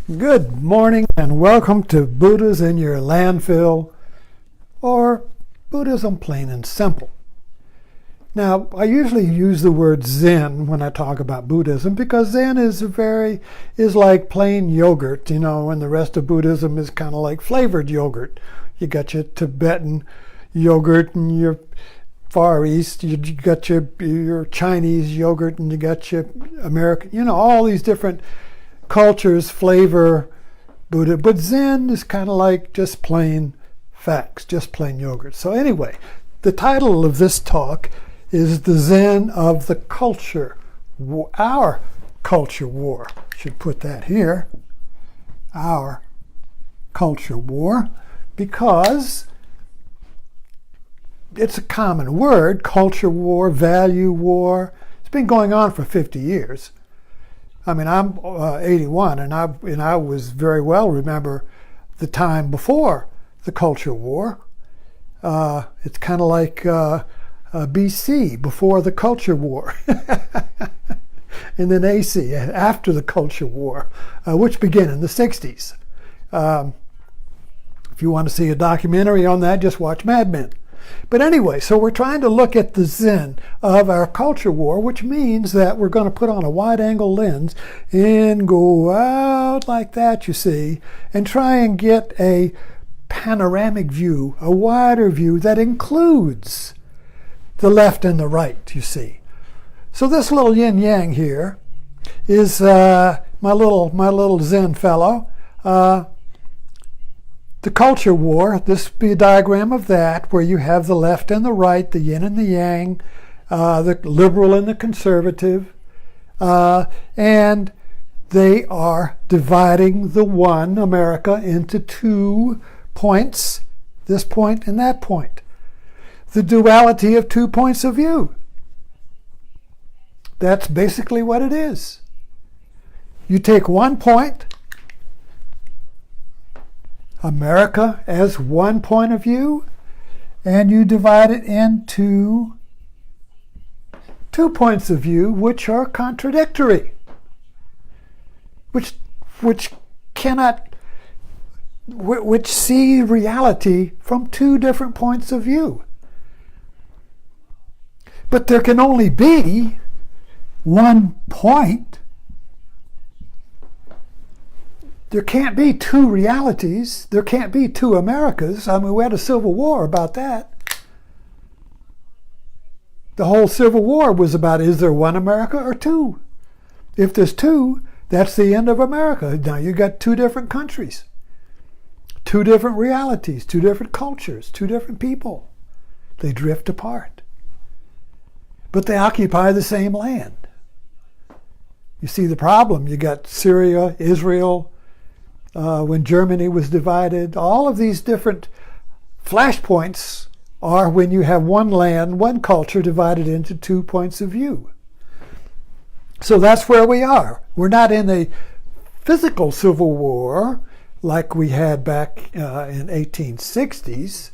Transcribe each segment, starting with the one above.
Good morning and welcome to Buddha's in Your Landfill, or Buddhism Plain and Simple. Now, I usually use the word Zen when I talk about Buddhism because Zen is like plain yogurt, and the rest of Buddhism is kind of like flavored yogurt. You got your Tibetan yogurt and your Far East, you got your Chinese yogurt, and you got your American, all these different cultures flavor Buddha, but Zen is kind of like just plain facts, just plain yogurt. So anyway, the title of this talk is The Zen of the Culture, Our Culture War. Should put that here, Our Culture War, because it's a common word, culture war, value war. It's been going on for 50 years. I mean, I'm 81, and I was very well remember the time before the culture war. It's kind of like BC, before the culture war, and then AC, after the culture war, which began in the 60s. If you want to see a documentary on that, just watch Mad Men. But anyway, so we're trying to look at the Zen of our culture war, which means that we're going to put on a wide-angle lens and go out like that, you see, and try and get a panoramic view, a wider view that includes the left and the right, you see. So this little yin-yang here is my little Zen fellow. The culture war, this would be a diagram of that, where you have the left and the right, the yin and the yang, the liberal and the conservative, and they are dividing the one, America, into 2 points, this point and that point. The duality of 2 points of view. That's basically what it is. You take 1 point, America as 1 point of view, and you divide it into 2 points of view which are contradictory, which see reality from 2 different points of view. But there can only be 1 point. There can't be 2 realities. There can't be 2 Americas. I mean, we had a civil war about that. The whole Civil War was about, is there 1 America or 2? If there's 2, that's the end of America. Now you got 2 different countries, 2 different realities, 2 different cultures, 2 different people. They drift apart. But they occupy the same land. You see the problem. You got Syria, Israel, when Germany was divided. All of these different flashpoints are when you have one land, one culture divided into 2 points of view. So that's where we are. We're not in a physical civil war like we had back in 1860s.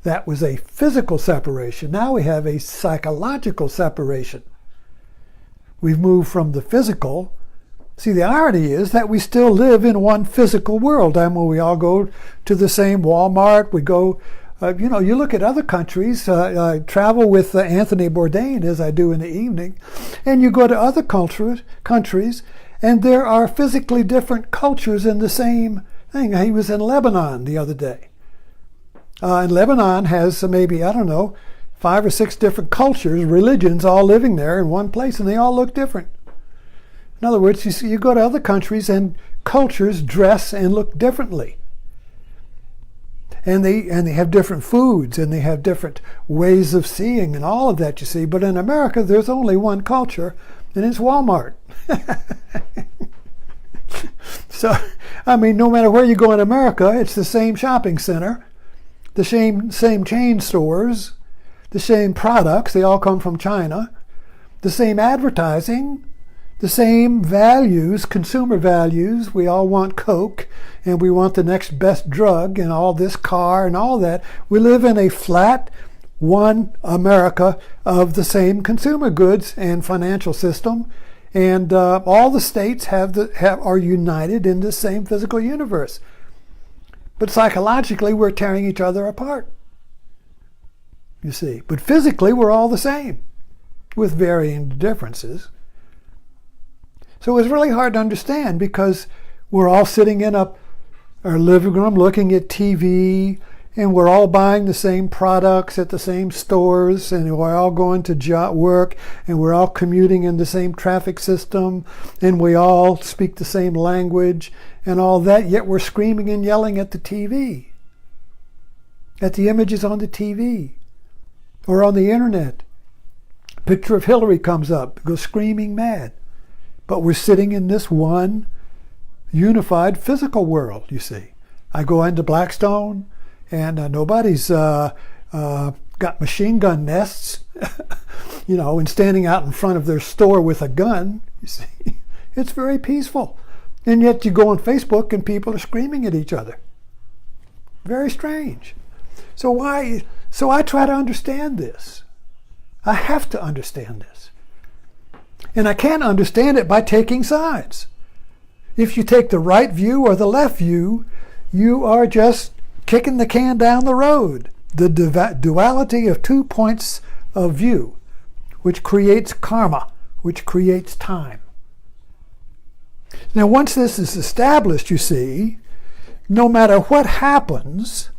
That was a physical separation. Now we have a psychological separation. We've moved from the physical. See, the irony is that we still live in one physical world. I mean, we all go to the same Walmart. We go, you look at other countries. I travel with Anthony Bourdain, as I do in the evening, and you go to other countries, and there are physically different cultures in the same thing. He was in Lebanon the other day. And Lebanon has maybe, 5 or 6 different cultures, religions, all living there in one place, and they all look different. In other words, you go to other countries and cultures dress and look differently. And they have different foods, and they have different ways of seeing and all of that, you see. But in America, there's only one culture, and it's Walmart. So, I mean, no matter where you go in America, it's the same shopping center, the same chain stores, the same products. They all come from China. The same advertising, the same values, consumer values. We all want Coke, and we want the next best drug, and all this car and all that. We live in a flat, one America of the same consumer goods and financial system And all the states are united in this same physical universe. But psychologically, we're tearing each other apart, you see. But physically, we're all the same, with varying differences. So it's really hard to understand, because we're all sitting in our living room looking at TV, and we're all buying the same products at the same stores, and we're all going to work, and we're all commuting in the same traffic system, and we all speak the same language and all that, yet we're screaming and yelling at the TV, at the images on the TV or on the internet. Picture of Hillary comes up, goes screaming mad. But we're sitting in this one unified physical world, you see. I go into Blackstone, and nobody's got machine gun nests, and standing out in front of their store with a gun, you see. It's very peaceful. And yet you go on Facebook and people are screaming at each other. Very strange. So I try to understand this. I have to understand this. And I can't understand it by taking sides. If you take the right view or the left view, you are just kicking the can down the road. The duality of 2 points of view, which creates karma, which creates time. Now, once this is established, you see, no matter what happens,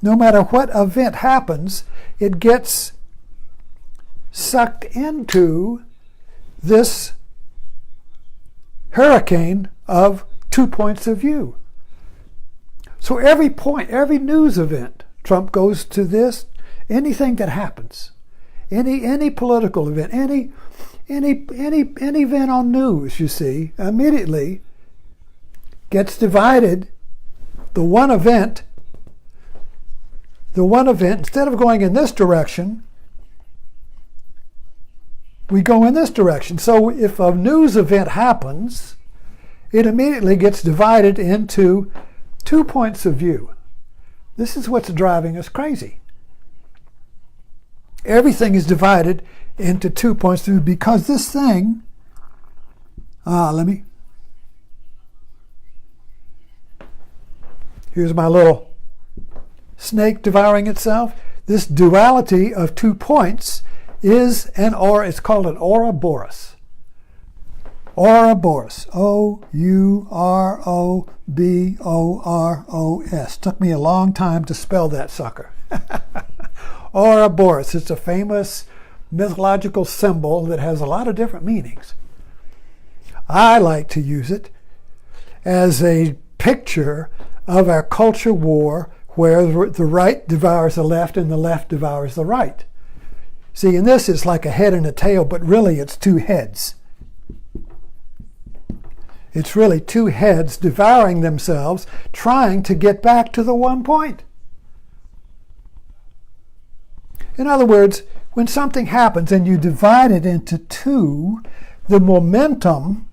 no matter what event happens, it gets sucked into this hurricane of 2 points of view. So every point, every news event, Trump goes to this, anything that happens, any political event, any event on news, you see, immediately gets divided. The one event, instead of going in this direction, we go in this direction. So if a news event happens, it immediately gets divided into 2 points of view. This is what's driving us crazy. Everything is divided into 2 points of view because this thing, here's my little snake devouring itself. This duality of 2 points is it's called an Ouroboros. Ouroboros. Ouroboros. Took me a long time to spell that sucker. Ouroboros. It's a famous mythological symbol that has a lot of different meanings. I like to use it as a picture of our culture war where the right devours the left and the left devours the right. See, in this it's like a head and a tail, but really it's 2 heads. It's really 2 heads devouring themselves, trying to get back to the 1 point. In other words, when something happens and you divide it into 2, the momentum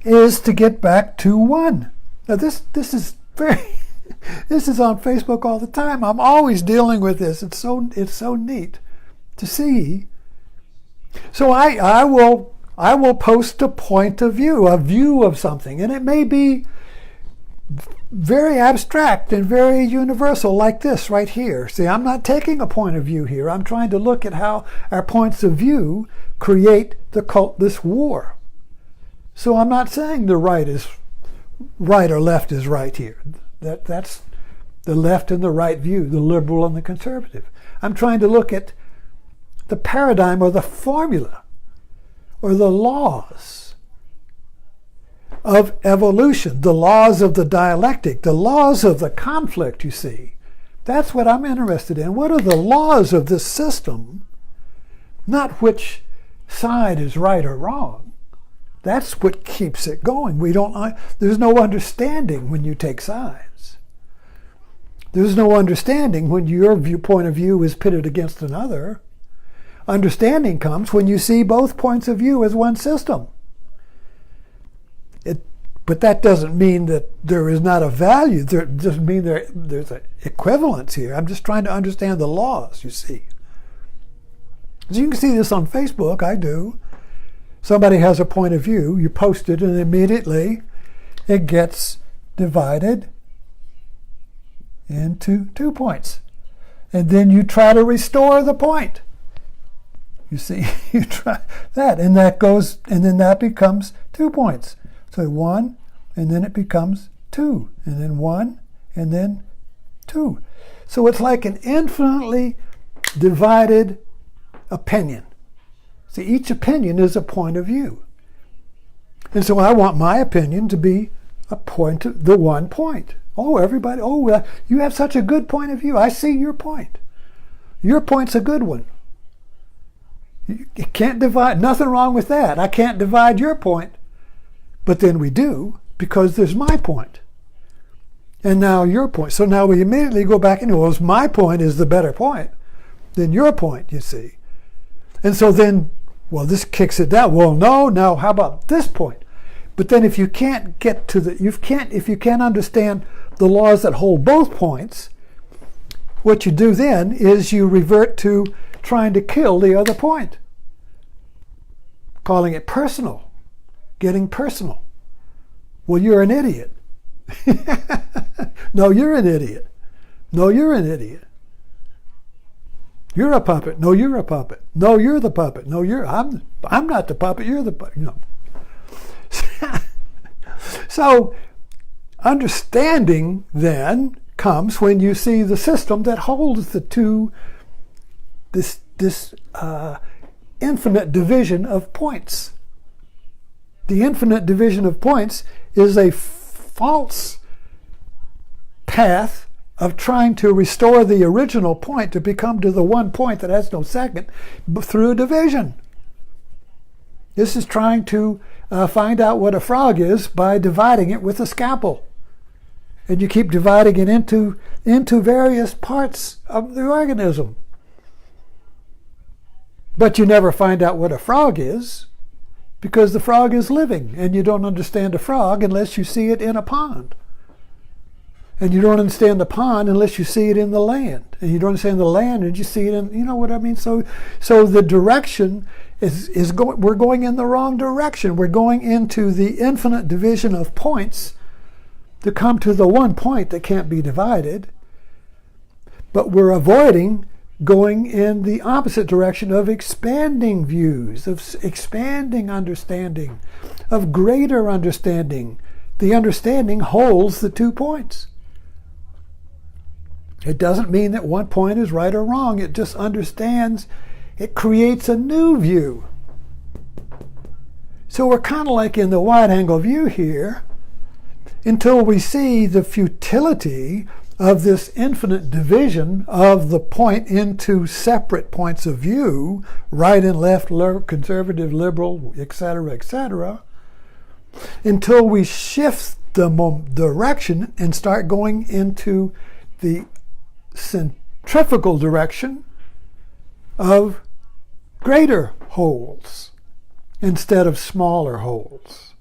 is to get back to 1. Now this is very this is on Facebook all the time. I'm always dealing with this. It's so neat to see. So I will post a point of view, a view of something, and it may be very abstract and very universal, like this right here. See, I'm not taking a point of view here. I'm trying to look at how our points of view create this war. So I'm not saying the right is right or left is right here. That's the left and the right view, the liberal and the conservative. I'm trying to look at the paradigm or the formula or the laws of evolution, the laws of the dialectic, the laws of the conflict, you see. That's what I'm interested in. What are the laws of this system? Not which side is right or wrong. That's what keeps it going. There's no understanding when you take sides. There's no understanding when your point of view is pitted against another. Understanding comes when you see both points of view as one system. But that doesn't mean that there is not a value. It doesn't mean there's an equivalence here. I'm just trying to understand the laws, you see. As you can see this on Facebook, I do. Somebody has a point of view, you post it, and immediately it gets divided into 2 points. And then you try to restore the point. You see, you try that, and that goes, and then that becomes 2 points. So 1, and then it becomes 2, and then 1, and then 2. So it's like an infinitely divided opinion. See, each opinion is a point of view. And so I want my opinion to be a point, the 1 point. Oh, everybody, you have such a good point of view. I see your point. Your point's a good one. You can't divide, nothing wrong with that. I can't divide your point. But then we do, because there's my point. And now your point. So now we immediately go back and well, my point is the better point than your point, you see. And so then, well, this kicks it down. Well, no, now how about this point? But then if you can't get to if you can't understand the laws that hold both points, what you do then is you revert to trying to kill the other point. Calling it personal. Getting personal. Well, you're an idiot. No, you're an idiot. No, you're an idiot. You're a puppet. No, you're a puppet. No, you're the puppet. No, I'm not the puppet. You're the puppet. No. So, understanding then comes when you see the system that holds the two, this infinite division of points. The infinite division of points is a false path of trying to restore the original point to become to the 1 point that has no second through division. This is trying to find out what a frog is by dividing it with a scalpel. And you keep dividing it into various parts of the organism. But you never find out what a frog is because the frog is living, and you don't understand a frog unless you see it in a pond. And you don't understand the pond unless you see it in the land. And you don't understand the land unless you see it in, you know what I mean? So the direction is going, we're going in the wrong direction. We're going into the infinite division of points to come to the 1 point that can't be divided. But we're avoiding going in the opposite direction of expanding views, of expanding understanding, of greater understanding. The understanding holds the 2 points. It doesn't mean that 1 point is right or wrong. It just understands. It creates a new view. So we're kind of like in the wide-angle view here until we see the futility of this infinite division of the point into separate points of view, right and left, conservative, liberal, etc., until we shift the direction and start going into the centrifugal direction of greater holes instead of smaller holes.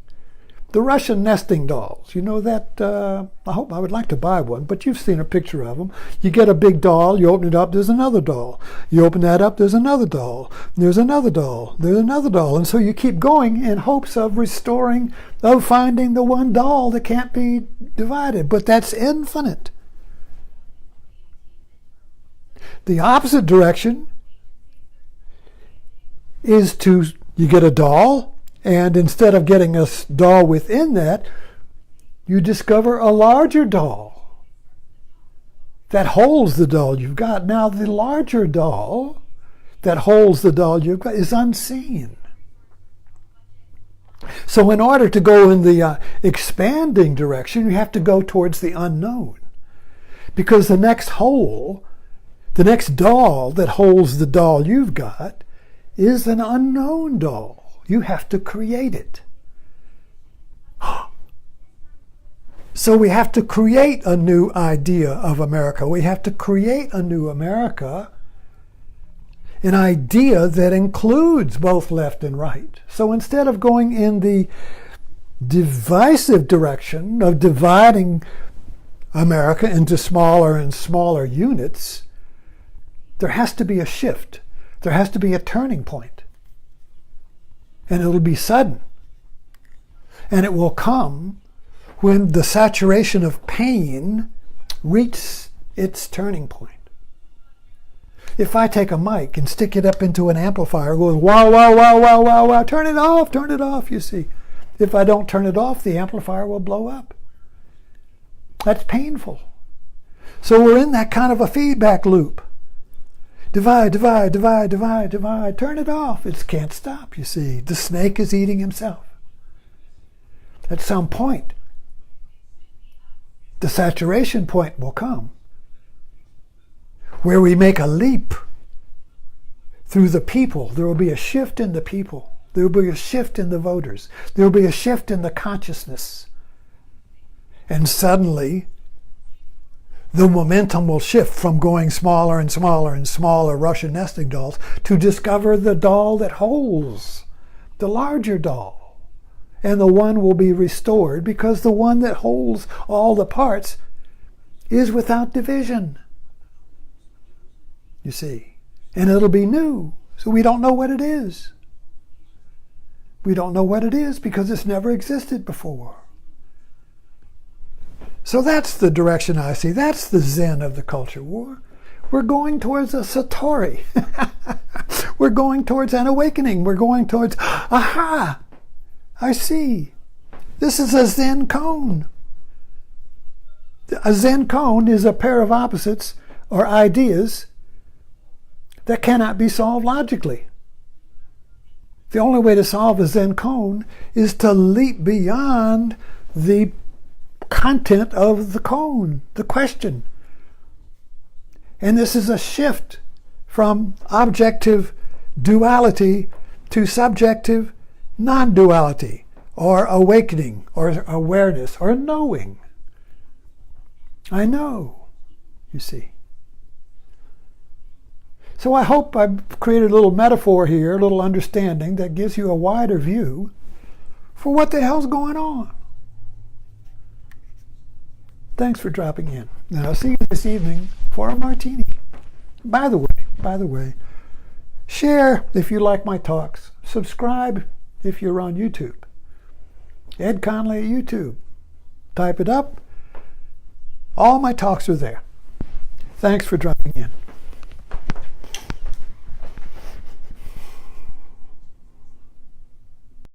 The Russian nesting dolls, you know that, I would like to buy one, but you've seen a picture of them. You get a big doll, you open it up, there's another doll. You open that up, there's another doll. There's another doll, there's another doll. And so you keep going in hopes of finding the one doll that can't be divided, but that's infinite. The opposite direction is you get a doll, and instead of getting a doll within that, you discover a larger doll that holds the doll you've got. Now, the larger doll that holds the doll you've got is unseen. So in order to go in the expanding direction, you have to go towards the unknown. Because the next doll that holds the doll you've got is an unknown doll. You have to create it. So we have to create a new idea of America. We have to create a new America, an idea that includes both left and right. So instead of going in the divisive direction of dividing America into smaller and smaller units, there has to be a shift. There has to be a turning point. And it'll be sudden. And it will come when the saturation of pain reaches its turning point. If I take a mic and stick it up into an amplifier, it goes, wow, wow, wow, wow, wow, wow, turn it off, you see. If I don't turn it off, the amplifier will blow up. That's painful. So we're in that kind of a feedback loop. Divide, divide, divide, divide, divide. Turn it off. It can't stop, you see. The snake is eating himself. At some point, the saturation point will come where we make a leap through the people. There will be a shift in the people. There will be a shift in the voters. There will be a shift in the consciousness. And suddenly, the momentum will shift from going smaller and smaller and smaller Russian nesting dolls to discover the doll that holds the larger doll. And the one will be restored because the one that holds all the parts is without division. You see. And it'll be new. So we don't know what it is. We don't know what it is because it's never existed before. So that's the direction I see. That's the Zen of the culture war. We're going towards a satori. We're going towards an awakening. We're going towards, aha, I see. This is a Zen cone. A Zen cone is a pair of opposites or ideas that cannot be solved logically. The only way to solve a Zen cone is to leap beyond the content of the cone, the question. And this is a shift from objective duality to subjective non-duality, or awakening, or awareness, or knowing. I know, you see. So I hope I've created a little metaphor here, a little understanding that gives you a wider view for what the hell's going on. Thanks for dropping in. And I'll see you this evening for a martini. By the way, share if you like my talks. Subscribe if you're on YouTube. Ed Conley at YouTube. Type it up. All my talks are there. Thanks for dropping in.